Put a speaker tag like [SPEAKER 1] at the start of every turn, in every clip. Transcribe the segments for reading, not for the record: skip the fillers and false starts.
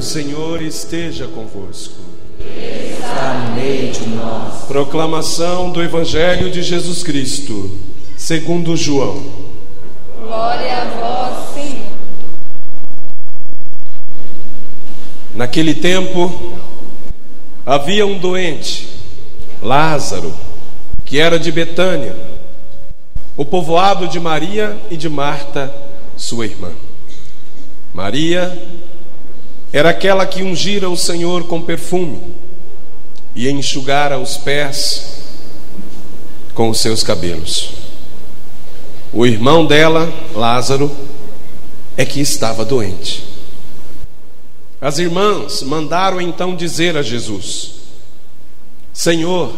[SPEAKER 1] Senhor esteja convosco.
[SPEAKER 2] Está no meio de nós.
[SPEAKER 1] Proclamação do Evangelho de Jesus Cristo, segundo João.
[SPEAKER 3] Glória a vós, Senhor.
[SPEAKER 1] Naquele tempo, havia um doente, Lázaro, que era de Betânia, o povoado de Maria e de Marta, sua irmã. Maria era aquela que ungira o Senhor com perfume e enxugara os pés com os seus cabelos. O irmão dela, Lázaro, é que estava doente. As irmãs mandaram então dizer a Jesus: Senhor,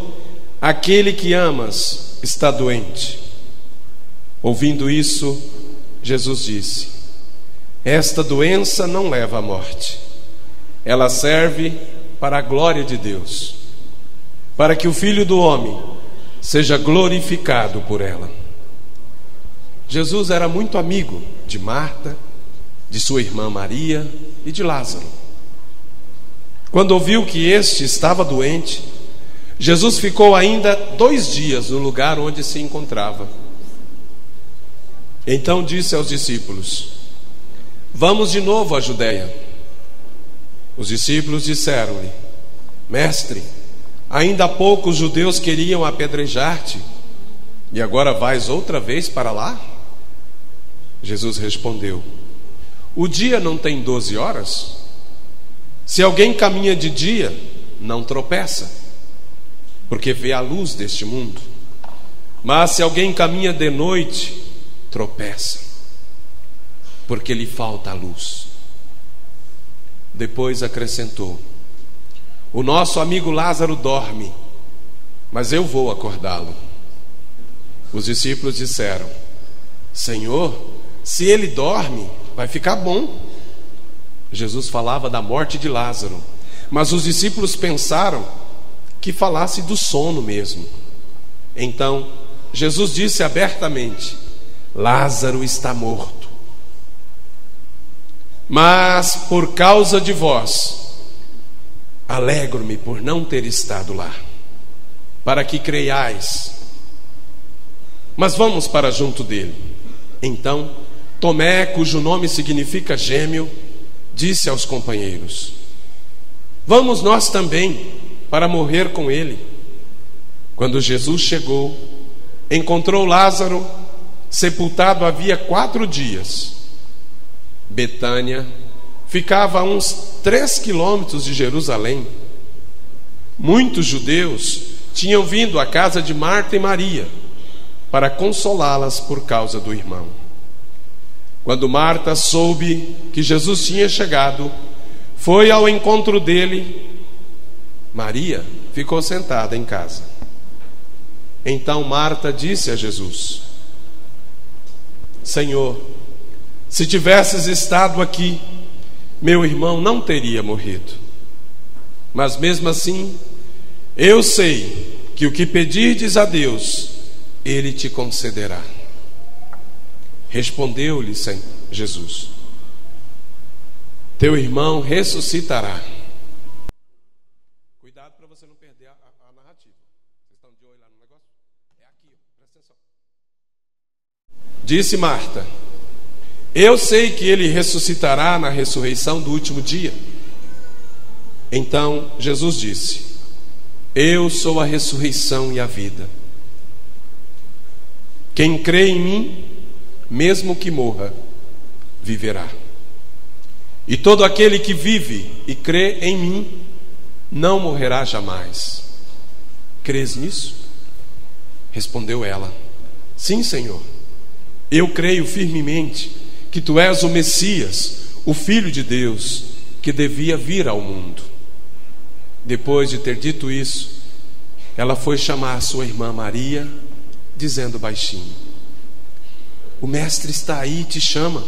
[SPEAKER 1] aquele que amas está doente. Ouvindo isso, Jesus disse: esta doença não leva à morte. Ela serve para a glória de Deus, para que o Filho do Homem seja glorificado por ela. Jesus era muito amigo de Marta, de sua irmã Maria e de Lázaro. Quando ouviu que este estava doente, Jesus ficou ainda 2 dias no lugar onde se encontrava. Então disse aos discípulos: vamos de novo à Judeia. Os discípulos disseram-lhe: Mestre, ainda há pouco os judeus queriam apedrejar-te, e agora vais outra vez para lá? Jesus respondeu: o dia não tem 12 horas? Se alguém caminha de dia, não tropeça, porque vê a luz deste mundo. Mas se alguém caminha de noite, tropeça, porque lhe falta a luz. Depois acrescentou: o nosso amigo Lázaro dorme, mas eu vou acordá-lo. Os discípulos disseram: Senhor, se ele dorme, vai ficar bom. Jesus falava da morte de Lázaro, mas os discípulos pensaram que falasse do sono mesmo. Então Jesus disse abertamente: Lázaro está morto. Mas por causa de vós, alegro-me por não ter estado lá, para que creiais. Mas vamos para junto dele. Então Tomé, cujo nome significa gêmeo, disse aos companheiros: vamos nós também para morrer com ele. Quando Jesus chegou, encontrou Lázaro sepultado havia 4 dias. Betânia ficava a uns 3 quilômetros de Jerusalém. Muitos judeus tinham vindo à casa de Marta e Maria para consolá-las por causa do irmão. Quando Marta soube que Jesus tinha chegado, foi ao encontro dele. Maria ficou sentada em casa. Então Marta disse a Jesus: Senhor, se tivesses estado aqui, meu irmão não teria morrido. Mas mesmo assim, eu sei que o que pedirdes a Deus, Ele te concederá. Respondeu-lhe Jesus: teu irmão ressuscitará. Cuidado para você não perder a narrativa. Vocês estão de olho lá no negócio? É aqui, presta atenção. Disse Marta: eu sei que ele ressuscitará na ressurreição do último dia. Então Jesus disse: eu sou a ressurreição e a vida. Quem crê em mim, mesmo que morra, viverá. E todo aquele que vive e crê em mim, não morrerá jamais. Crês nisso? Respondeu ela: sim, Senhor. Eu creio firmemente que tu és o Messias, o Filho de Deus, que devia vir ao mundo. Depois de ter dito isso, ela foi chamar sua irmã Maria, dizendo baixinho: o mestre está aí e te chama.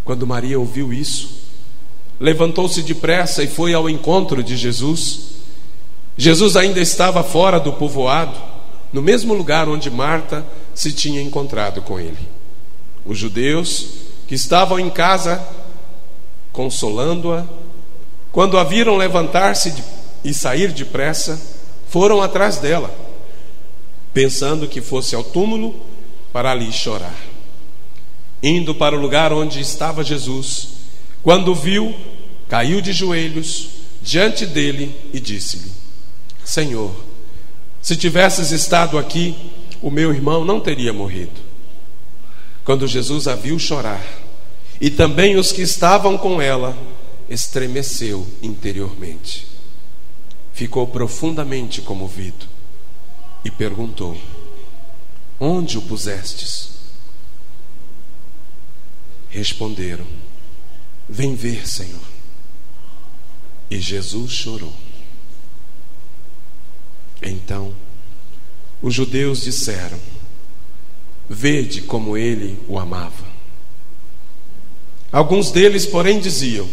[SPEAKER 1] Quando Maria ouviu isso, levantou-se depressa e foi ao encontro de Jesus. Jesus ainda estava fora do povoado, no mesmo lugar onde Marta se tinha encontrado com ele. Os judeus que estavam em casa consolando-a. Quando a viram levantar-se e sair depressa, foram atrás dela, pensando que fosse ao túmulo para ali chorar. Indo para o lugar onde estava Jesus, quando o viu, caiu de joelhos diante dele e disse-lhe: Senhor, se tivesses estado aqui, o meu irmão não teria morrido. Quando Jesus a viu chorar, e também os que estavam com ela, estremeceu interiormente. Ficou profundamente comovido e perguntou: Onde o pusestes? Responderam: Vem ver, Senhor. E Jesus chorou. Então os judeus disseram: Vede como ele o amava. Alguns deles, porém, diziam: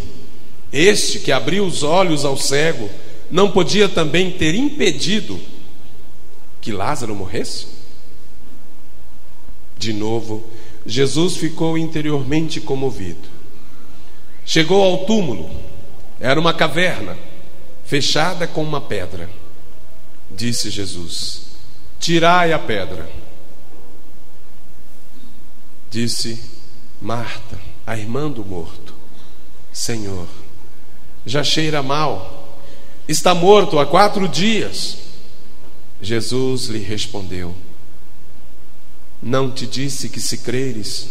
[SPEAKER 1] Este que abriu os olhos ao cego não podia também ter impedido que Lázaro morresse? De novo, Jesus ficou interiormente comovido. Chegou ao túmulo. Era uma caverna, fechada com uma pedra. Disse Jesus: Tirai a pedra. Disse Marta, a irmã do morto: Senhor, já cheira mal. Está morto há 4 dias. Jesus lhe respondeu: Não te disse que, se creres,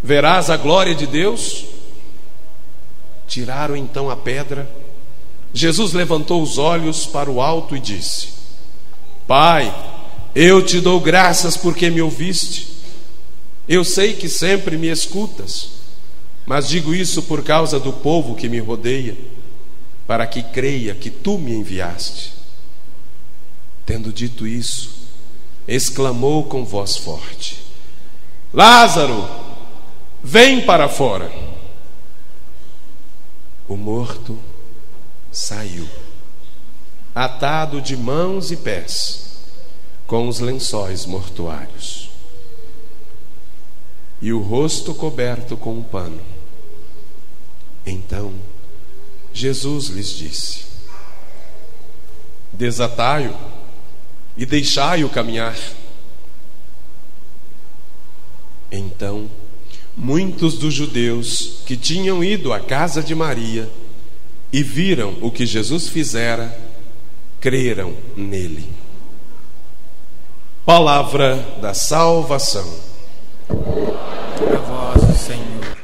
[SPEAKER 1] verás a glória de Deus? Tiraram então a pedra. Jesus levantou os olhos para o alto e disse: Pai, eu te dou graças porque me ouviste. Eu sei que sempre me escutas, mas digo isso por causa do povo que me rodeia, para que creia que tu me enviaste. Tendo dito isso, exclamou com voz forte: Lázaro, vem para fora. O morto saiu, atado de mãos e pés, com os lençóis mortuários, e o rosto coberto com um pano. Então Jesus lhes disse: Desatai-o e deixai-o caminhar. Então muitos dos judeus que tinham ido à casa de Maria e viram o que Jesus fizera, creram nele. Palavra da salvação.
[SPEAKER 2] A vós, Senhor.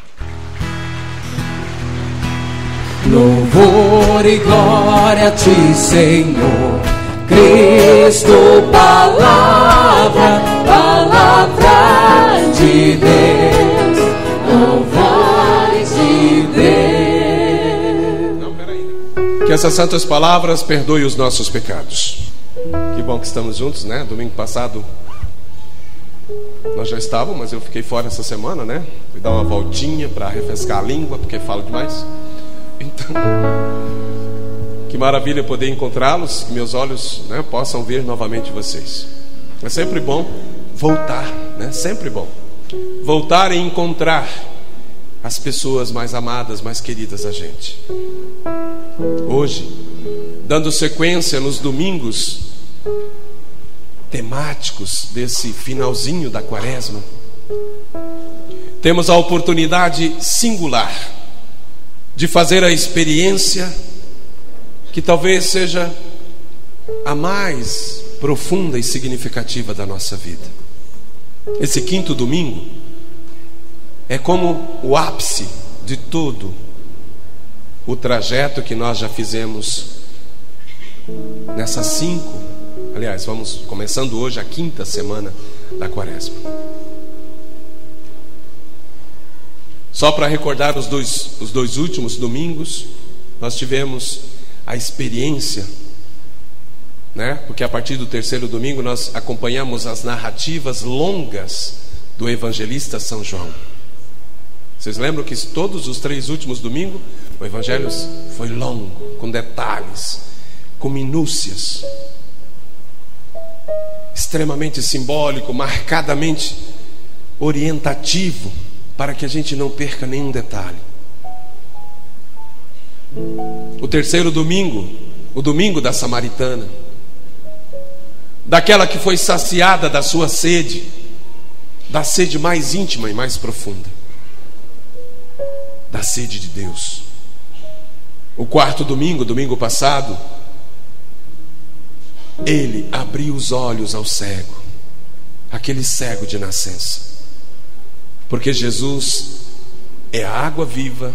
[SPEAKER 4] Louvor e glória a ti, Senhor Cristo, palavra de Deus, louvores de Deus.
[SPEAKER 1] Não, peraí. Que essas santas palavras perdoem os nossos pecados. Que bom que estamos juntos, né? Domingo passado nós já estávamos, mas eu fiquei fora essa semana, né? Fui dar uma voltinha para refrescar a língua, porque falo demais. Então, que maravilha poder encontrá-los, que meus olhos, né, possam ver novamente vocês. É sempre bom voltar, né? Sempre bom voltar e encontrar as pessoas mais amadas, mais queridas a gente. Hoje, dando sequência nos domingos temáticos desse finalzinho da quaresma, temos a oportunidade singular de fazer a experiência que talvez seja a mais profunda e significativa da nossa vida. Esse quinto domingo é como o ápice de todo o trajeto que nós já fizemos nessas 5, aliás, vamos começando hoje a 5ª semana da quaresma. Só para recordar os dois últimos domingos, nós tivemos a experiência, né? Porque a partir do 3º domingo nós acompanhamos as narrativas longas do evangelista São João. Vocês lembram que todos os 3 últimos domingos o evangelho foi longo, com detalhes, com minúcias, extremamente simbólico, marcadamente orientativo, para que a gente não perca nenhum detalhe. O terceiro domingo, o domingo da samaritana, daquela que foi saciada da sua sede, da sede mais íntima e mais profunda, da sede de Deus. O quarto domingo, domingo passado, ele abriu os olhos ao cego, aquele cego de nascença, porque Jesus é a água viva,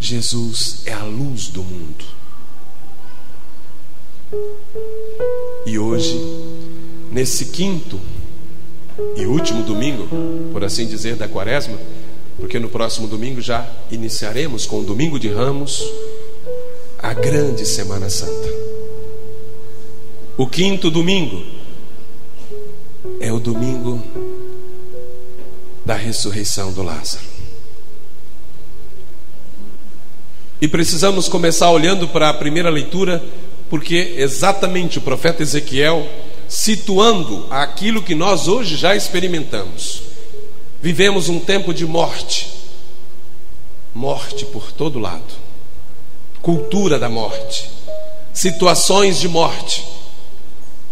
[SPEAKER 1] Jesus é a luz do mundo. E hoje, nesse quinto e último domingo, por assim dizer, da quaresma, porque no próximo domingo já iniciaremos com o domingo de Ramos, a grande Semana Santa. O quinto domingo é o domingo da ressurreição do Lázaro. E precisamos começar olhando para a primeira leitura, porque exatamente o profeta Ezequiel, situando aquilo que nós hoje já experimentamos. Vivemos um tempo de morte, morte por todo lado, cultura da morte, situações de morte,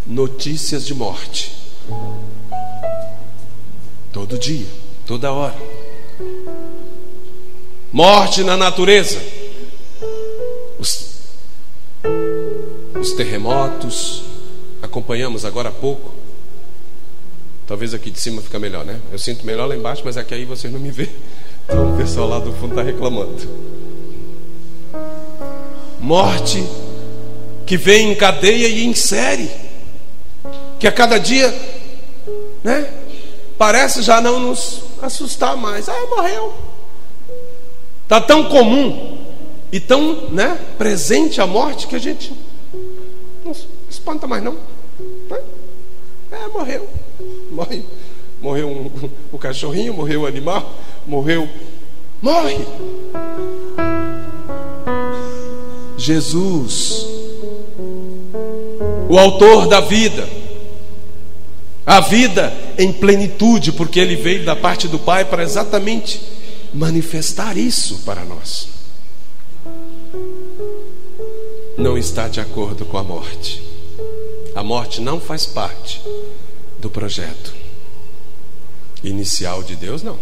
[SPEAKER 1] notícias de morte, todo dia, toda hora. Morte na natureza, os terremotos. Acompanhamos agora há pouco. Talvez aqui de cima fica melhor, né? Eu sinto melhor lá embaixo, mas é que aí vocês não me vê. Então o pessoal lá do fundo está reclamando. Morte que vem em cadeia e em série, que a cada dia, né, parece já não nos assustar mais. Morreu. Está tão comum e tão, né, presente a morte que a gente não espanta mais não. Morreu. Morreu o cachorrinho, morreu o animal, morre. Jesus, o autor da vida, a vida em plenitude, porque ele veio da parte do Pai para exatamente manifestar isso para nós, não está de acordo com a morte. A morte não faz parte do projeto inicial de Deus, não.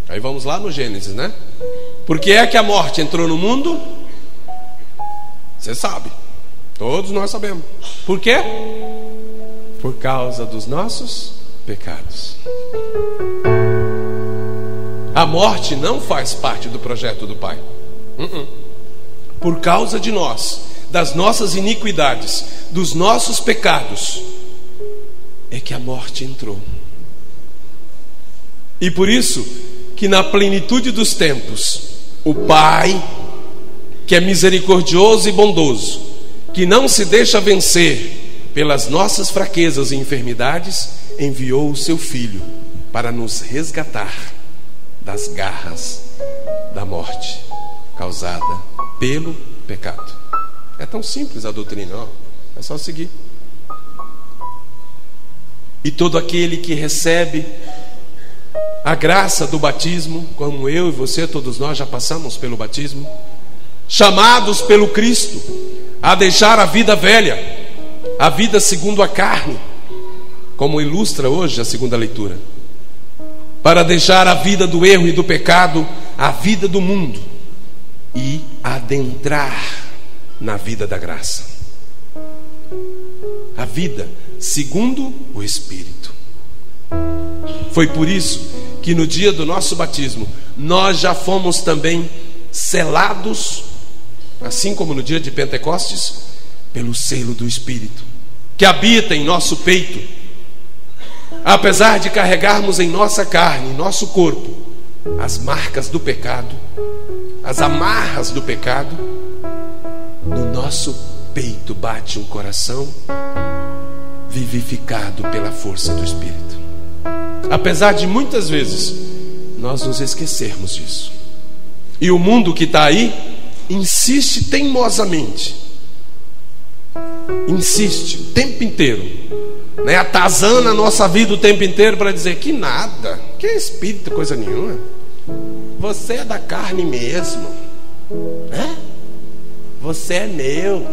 [SPEAKER 1] Aí vamos lá no Gênesis, né? Por que é que a morte entrou no mundo? Você sabe, todos nós sabemos. Por quê? Por causa dos nossos pecados. A morte não faz parte do projeto do Pai. Por causa de nós, das nossas iniquidades, dos nossos pecados, é que a morte entrou. E por isso que na plenitude dos tempos, o Pai, que é misericordioso e bondoso, que não se deixa vencer pelas nossas fraquezas e enfermidades, enviou o seu Filho para nos resgatar das garras da morte causada pelo pecado. É tão simples a doutrina, ó. É só seguir. E todo aquele que recebe a graça do batismo, como eu e você, todos nós já passamos pelo batismo, chamados pelo Cristo a deixar a vida velha, a vida segundo a carne, como ilustra hoje a segunda leitura, para deixar a vida do erro e do pecado, a vida do mundo, e adentrar na vida da graça, a vida segundo o Espírito. Foi por isso que no dia do nosso batismo nós já fomos também selados, assim como no dia de Pentecostes, pelo selo do Espírito, que habita em nosso peito. Apesar de carregarmos em nossa carne, em nosso corpo, as marcas do pecado, as amarras do pecado, no nosso peito bate um coração vivificado pela força do Espírito. Apesar de muitas vezes nós nos esquecermos disso, e o mundo que está aí insiste teimosamente, insiste o tempo inteiro, né? Atazana a nossa vida o tempo inteiro para dizer que nada, que espírito, coisa nenhuma, você é da carne mesmo, né? você é meu.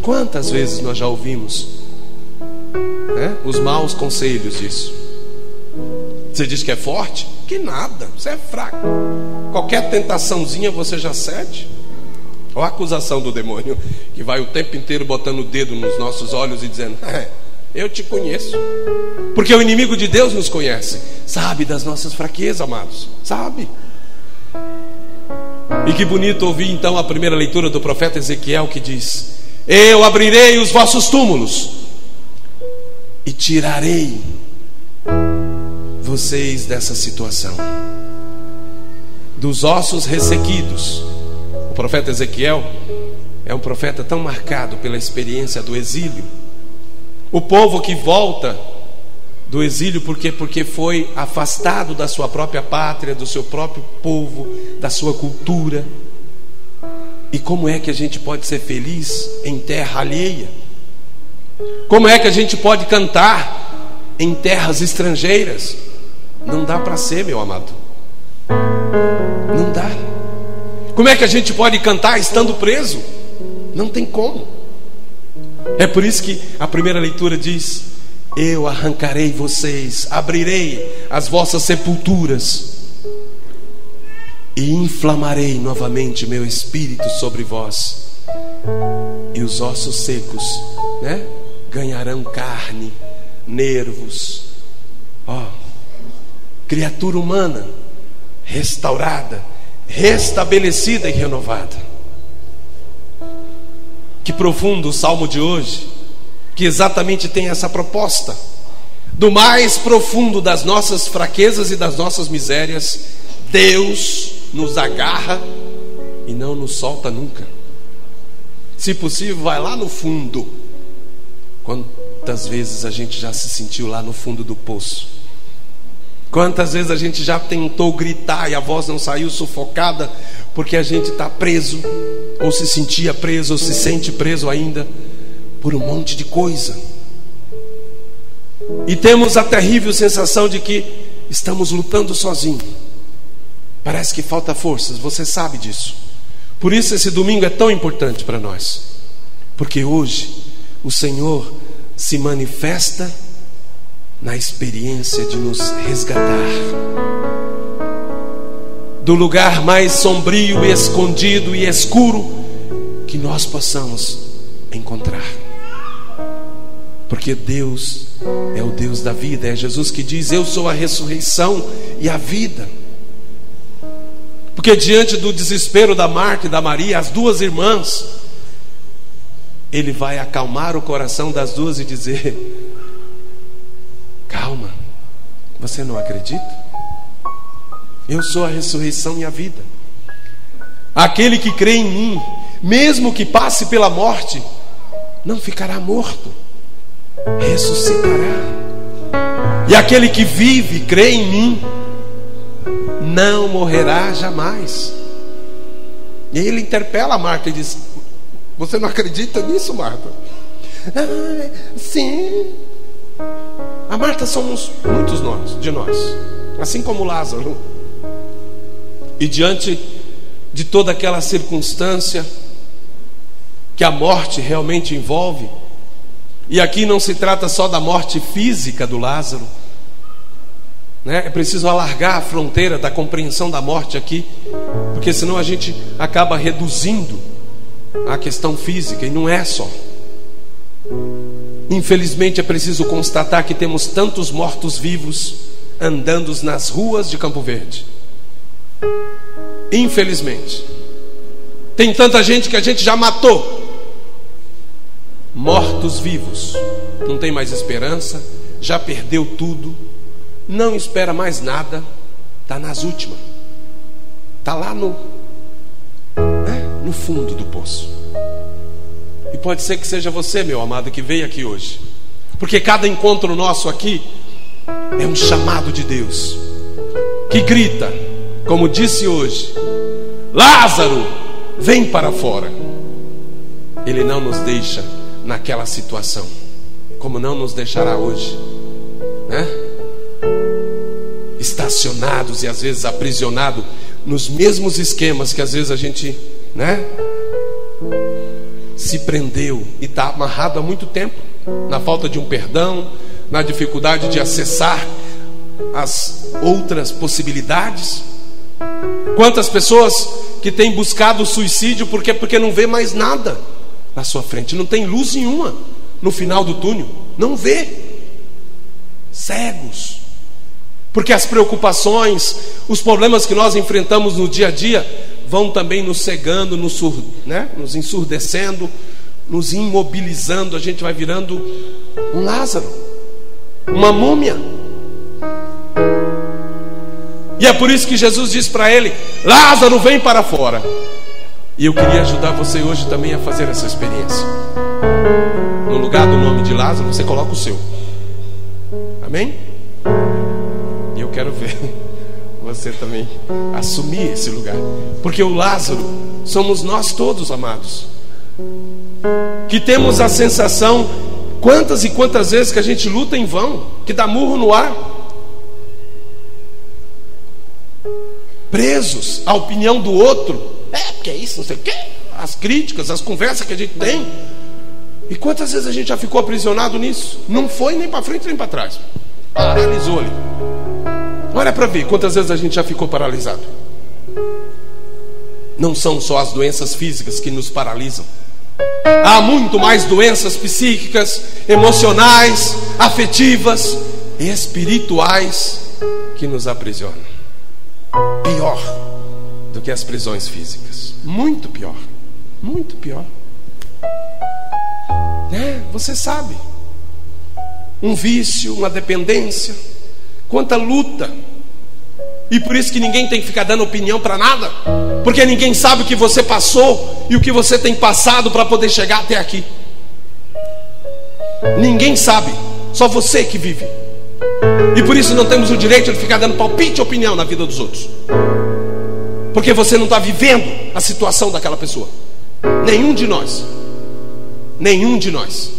[SPEAKER 1] Quantas vezes nós já ouvimos, né, os maus conselhos disso? Você diz que é forte? Que nada, você é fraco. Qualquer tentaçãozinha você já cede. Olha a acusação do demônio, que vai o tempo inteiro botando o dedo nos nossos olhos e dizendo: eu te conheço. Porque o inimigo de Deus nos conhece, sabe das nossas fraquezas, amados, sabe. E que bonito ouvir então a primeira leitura do profeta Ezequiel, que diz: eu abrirei os vossos túmulos e tirarei vocês dessa situação, dos ossos ressequidos. O profeta Ezequiel é um profeta tão marcado pela experiência do exílio. O povo que volta do exílio porque foi afastado da sua própria pátria, do seu próprio povo, da sua cultura. E como é que a gente pode ser feliz em terra alheia? Como é que a gente pode cantar em terras estrangeiras? Não dá para ser, meu amado. Não dá. Como é que a gente pode cantar estando preso? Não tem como. É por isso que a primeira leitura diz: eu arrancarei vocês, abrirei as vossas sepulturas e inflamarei novamente meu espírito sobre vós, e os ossos secos, né, ganharão carne, nervos. Criatura humana restaurada, restabelecida e renovada. Que profundo o salmo de hoje, que exatamente tem essa proposta. Do mais profundo das nossas fraquezas e das nossas misérias, Deus nos agarra e não nos solta nunca. Se possível, vai lá no fundo. Quantas vezes a gente já se sentiu lá no fundo do poço? Quantas vezes a gente já tentou gritar e a voz não saiu, sufocada, porque a gente está preso, ou se sentia preso, ou se sente preso ainda, por um monte de coisa. E temos a terrível sensação de que estamos lutando sozinhos. Parece que falta forças, você sabe disso. Por isso esse domingo é tão importante para nós, porque hoje o Senhor se manifesta na experiência de nos resgatar do lugar mais sombrio e escondido e escuro que nós possamos encontrar. Porque Deus é o Deus da vida. É Jesus que diz: eu sou a ressurreição e a vida. Porque diante do desespero da Marta e da Maria, as duas irmãs, Ele vai acalmar o coração das duas e dizer: calma, você não acredita? Eu sou a ressurreição e a vida. Aquele que crê em mim, mesmo que passe pela morte, não ficará morto, ressuscitará. E aquele que vive, crê em mim, não morrerá jamais. E ele interpela a Marta e diz: você não acredita nisso, Marta? Sim. A Marta somos muitos de nós, assim como Lázaro. E diante de toda aquela circunstância que a morte realmente envolve, e aqui não se trata só da morte física do Lázaro, né? É preciso alargar a fronteira da compreensão da morte aqui, porque senão a gente acaba reduzindo a questão física, e não é só. Infelizmente é preciso constatar que temos tantos mortos-vivos andando nas ruas de Campo Verde. Infelizmente tem tanta gente que a gente já matou. Mortos-vivos, não tem mais esperança, já perdeu tudo, não espera mais nada, está nas últimas, está lá no fundo do poço. E pode ser que seja você, meu amado, que veio aqui hoje, porque cada encontro nosso aqui é um chamado de Deus, que grita, como disse hoje: Lázaro, vem para fora. Ele não nos deixa naquela situação, como não nos deixará hoje, né? Estacionados e às vezes aprisionados nos mesmos esquemas que às vezes a gente, se prendeu e está amarrado há muito tempo, na falta de um perdão, na dificuldade de acessar as outras possibilidades. Quantas pessoas que têm buscado o suicídio porque não vê mais nada na sua frente, não tem luz nenhuma no final do túnel, não vê, cegos, porque as preocupações, os problemas que nós enfrentamos no dia a dia vão também nos cegando, nos ensurdecendo, nos imobilizando. A gente vai virando um Lázaro, uma múmia. E é por isso que Jesus diz para ele: Lázaro, vem para fora. E eu queria ajudar você hoje também a fazer essa experiência. No lugar do nome de Lázaro, você coloca o seu. Amém? E eu quero ver você também assumir esse lugar, porque o Lázaro somos nós todos, amados, que temos a sensação, quantas e quantas vezes que a gente luta em vão, que dá murro no ar, presos à opinião do outro, porque é isso, não sei o quê, as críticas, as conversas que a gente tem. E quantas vezes a gente já ficou aprisionado nisso? Não foi nem para frente nem para trás, paralisou ali. Olha para ver quantas vezes a gente já ficou paralisado. Não são só as doenças físicas que nos paralisam. Há muito mais doenças psíquicas, emocionais, afetivas e espirituais que nos aprisionam. Pior do que as prisões físicas. Muito pior. Muito pior. Você sabe. Um vício, uma dependência. Quanta luta. E por isso que ninguém tem que ficar dando opinião para nada, porque ninguém sabe o que você passou e o que você tem passado para poder chegar até aqui. Ninguém sabe, só você que vive. E por isso não temos o direito de ficar dando palpite e opinião na vida dos outros, porque você não está vivendo a situação daquela pessoa. Nenhum de nós. Nenhum de nós.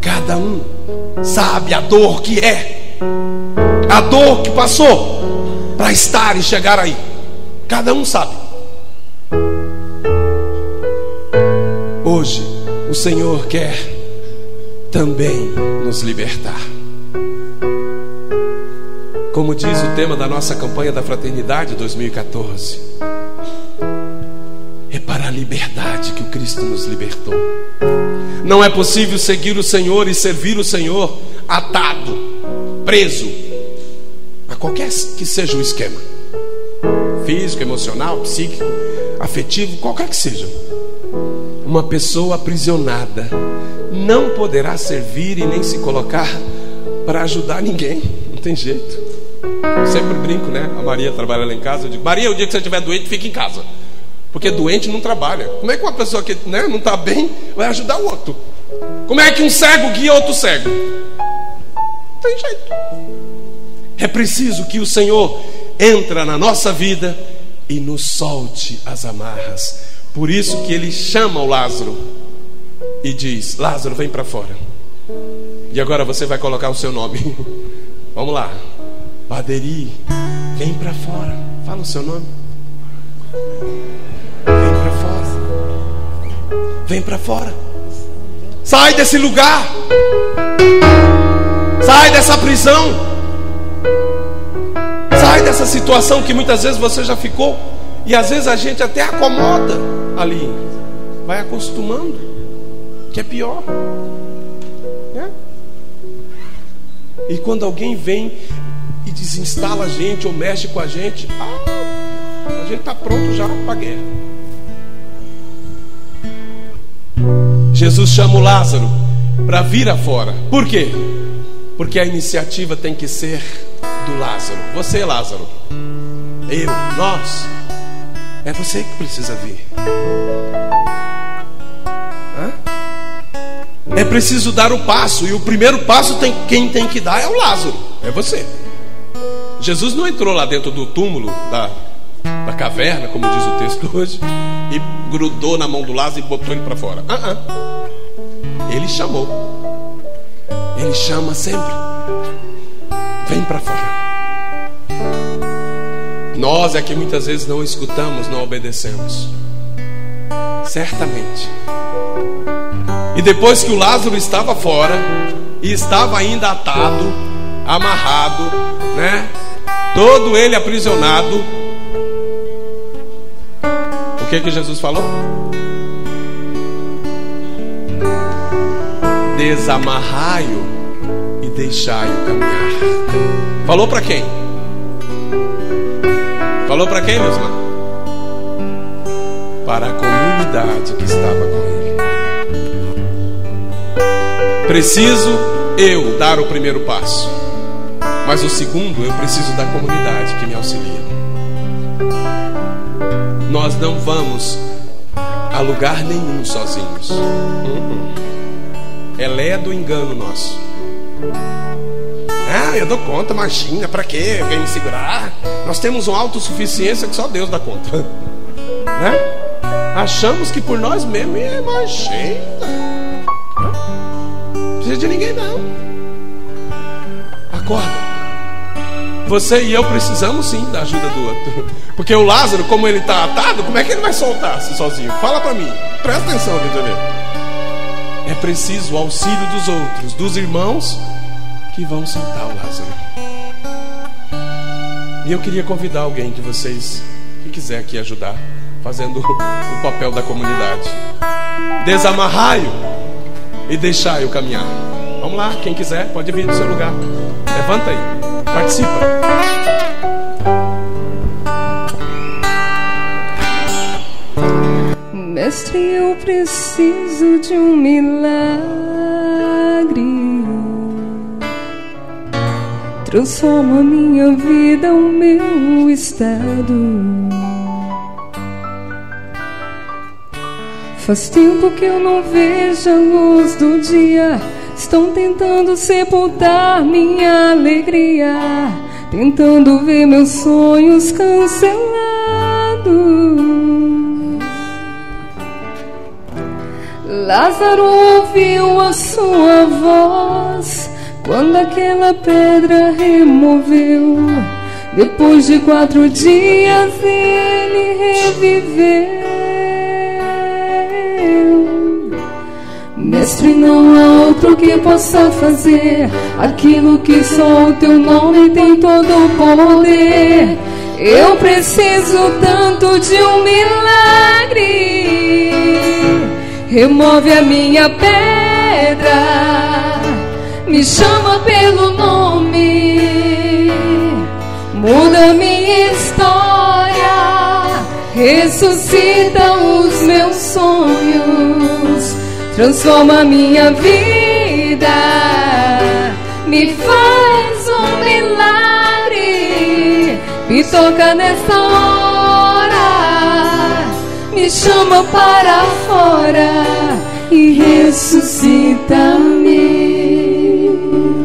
[SPEAKER 1] Cada um sabe a dor que é, a dor que passou para estar e chegar aí. Cada um sabe. Hoje o Senhor quer também nos libertar. Como diz o tema da nossa campanha da Fraternidade 2014, é para a liberdade que o Cristo nos libertou. Não é possível seguir o Senhor e servir o Senhor atado, preso a qualquer que seja o esquema, físico, emocional, psíquico, afetivo, qualquer que seja. Uma pessoa aprisionada não poderá servir e nem se colocar para ajudar ninguém. Não tem jeito. Eu sempre brinco, A Maria trabalha lá em casa. Eu digo: Maria, o dia que você estiver doente, fica em casa, porque doente não trabalha. Como é que uma pessoa que não está bem vai ajudar o outro? Como é que um cego guia outro cego? Não tem jeito. É preciso que o Senhor entre na nossa vida e nos solte as amarras. Por isso que Ele chama o Lázaro e diz: Lázaro, vem para fora. E agora você vai colocar o seu nome. Vamos lá. Baderi, vem para fora. Fala o seu nome. Vem para fora. Vem para fora. Sai desse lugar. Sai dessa prisão. Sai dessa situação que muitas vezes você já ficou. E às vezes a gente até acomoda ali. Vai acostumando, que é pior. E quando alguém vem e desinstala a gente ou mexe com a gente está pronto já para a guerra. Jesus chama o Lázaro para vir afora. Por quê? Porque a iniciativa tem que ser do Lázaro. Você, Lázaro, eu, nós. É você que precisa vir. É preciso dar o passo. E o primeiro passo quem tem que dar é o Lázaro. É você. Jesus não entrou lá dentro do túmulo da caverna, como diz o texto hoje, e grudou na mão do Lázaro e botou ele para fora. Ele chamou. Ele chama sempre. Vem para fora. Nós é que muitas vezes não escutamos, não obedecemos. Certamente. E depois que o Lázaro estava fora e estava ainda atado, amarrado, né? Todo ele aprisionado, o que Jesus falou? Desamarrai-o e deixai-o caminhar. Falou para quem? Falou para quem, meus irmãos? Para a comunidade que estava com ele. Preciso eu dar o primeiro passo, mas o segundo eu preciso da comunidade que me auxilia. Nós não vamos a lugar nenhum sozinhos. É lé do engano nosso. Ah, eu dou conta, imagina, pra quê? Eu quero me segurar. Nós temos uma autossuficiência que só Deus dá conta, né? Achamos que por nós mesmos, imagina, não precisa de ninguém não. Acorda. Você e eu precisamos sim da ajuda do outro. Porque o Lázaro, como ele está atado, como é que ele vai soltar-se sozinho? Fala para mim, presta atenção aqui também. É preciso o auxílio dos outros, dos irmãos que vão soltar o Lázaro. E eu queria convidar alguém de vocês que quiser aqui ajudar, fazendo o papel da comunidade. Desamarrai-o e deixai-o caminhar. Vamos lá, quem quiser pode vir do seu lugar. Levanta aí, participa.
[SPEAKER 3] Mestre, eu preciso de um milagre. Transforma minha vida, o meu estado. Faz tempo que eu não vejo a luz do dia. Estão tentando sepultar minha alegria, tentando ver meus sonhos cancelados. Lázaro ouviu a sua voz quando aquela pedra removeu. Depois de 4 dias ele reviveu. Mestre, não há outro que possa fazer aquilo que só o teu nome tem todo o poder. Eu preciso tanto de um milagre. Remove a minha pedra, me chama pelo nome, muda minha história, ressuscita os meus sonhos, transforma minha vida, me faz um milagre, me toca nessa hora, me chama para fora e ressuscita-me.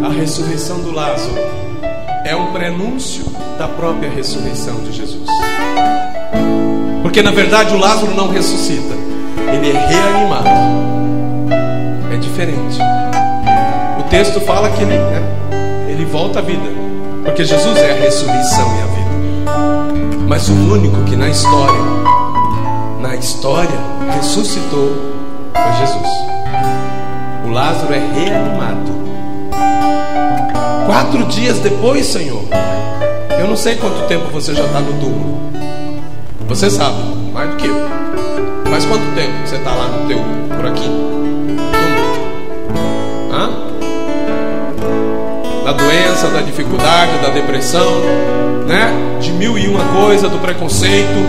[SPEAKER 1] A ressurreição do Lázaro é um prenúncio da própria ressurreição de Jesus. Porque na verdade o Lázaro não ressuscita, ele é reanimado. É diferente. O texto fala que ele volta à vida, porque Jesus é a ressurreição e a vida. Mas o único que na história ressuscitou foi Jesus. O Lázaro é reanimado. 4 dias depois, Senhor. Eu não sei quanto tempo você já está no túmulo. Você sabe, mais do que eu. Faz quanto tempo você está lá no teu, por aqui? Hã? Da doença, da dificuldade, da depressão, né? De 1001 coisa, do preconceito,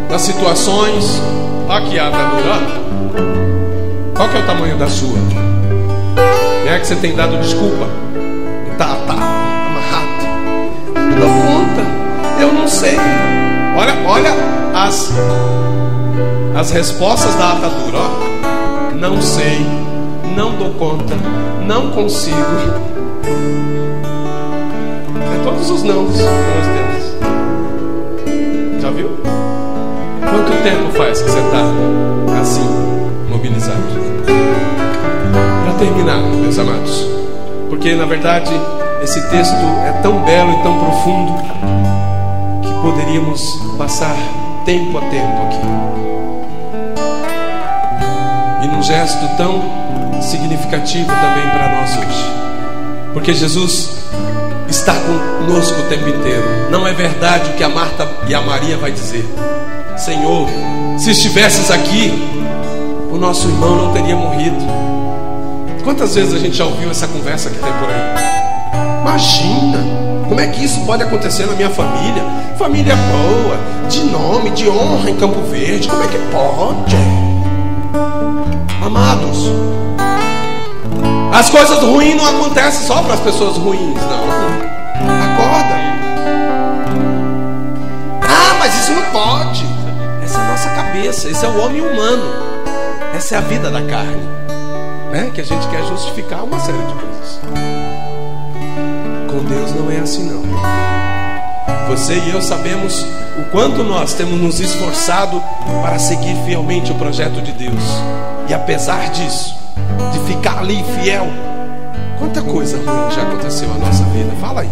[SPEAKER 1] das situações. Aqui a atadura. Qual que é o tamanho da sua? É que você tem dado desculpa. Tá amarrado. Não dou conta. Eu não sei. Olha as respostas da atadura. Ó. Não sei. Não dou conta. Não consigo. É todos os nãos que nós temos. Já viu? Quanto tempo faz que você está assim, mobilizado? Para terminar, meus amados, porque na verdade esse texto é tão belo e tão profundo poderíamos passar tempo a tempo aqui. E num gesto tão significativo também para nós hoje, porque Jesus está conosco o tempo inteiro. Não é verdade o que a Marta e a Maria vai dizer: Senhor, se estivesses aqui, o nosso irmão não teria morrido. Quantas vezes a gente já ouviu essa conversa que tem por aí? Imagina, como é que isso pode acontecer na minha família? Família boa, de nome, de honra em Campo Verde, como é que pode? Amados, as coisas ruins não acontecem só para as pessoas ruins, não. Acorda. Ah, mas isso não pode. Essa é a nossa cabeça, esse é o homem humano, essa é a vida da carne, né? Que a gente quer justificar uma série de coisas. Com Deus não é assim, não. Você e eu sabemos o quanto nós temos nos esforçado para seguir fielmente o projeto de Deus. E apesar disso, de ficar ali fiel, quanta coisa ruim já aconteceu na nossa vida. Fala aí.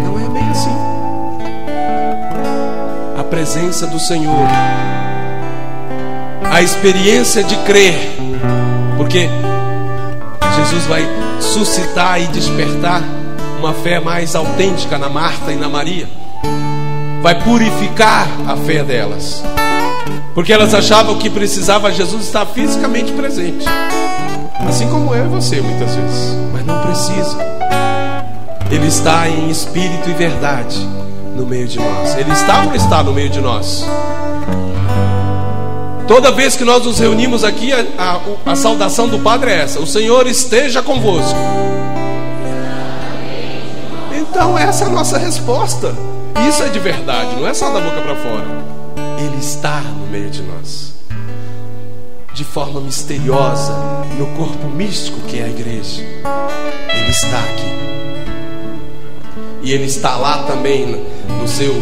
[SPEAKER 1] Não é bem assim. A presença do Senhor, a experiência de crer, porque Jesus vai suscitar e despertar uma fé mais autêntica na Marta e na Maria, vai purificar a fé delas, porque elas achavam que precisava Jesus estar fisicamente presente, assim como eu e você muitas vezes, mas não precisa. Ele está em espírito e verdade no meio de nós. Ele está ou não está no meio de nós? Toda vez que nós nos reunimos aqui, a saudação do Padre é essa: o Senhor esteja convosco. Então essa é a nossa resposta. Isso é de verdade, não é só da boca para fora. Ele está no meio de nós, de forma misteriosa, no corpo místico que é a igreja. Ele está aqui. E Ele está lá também no seu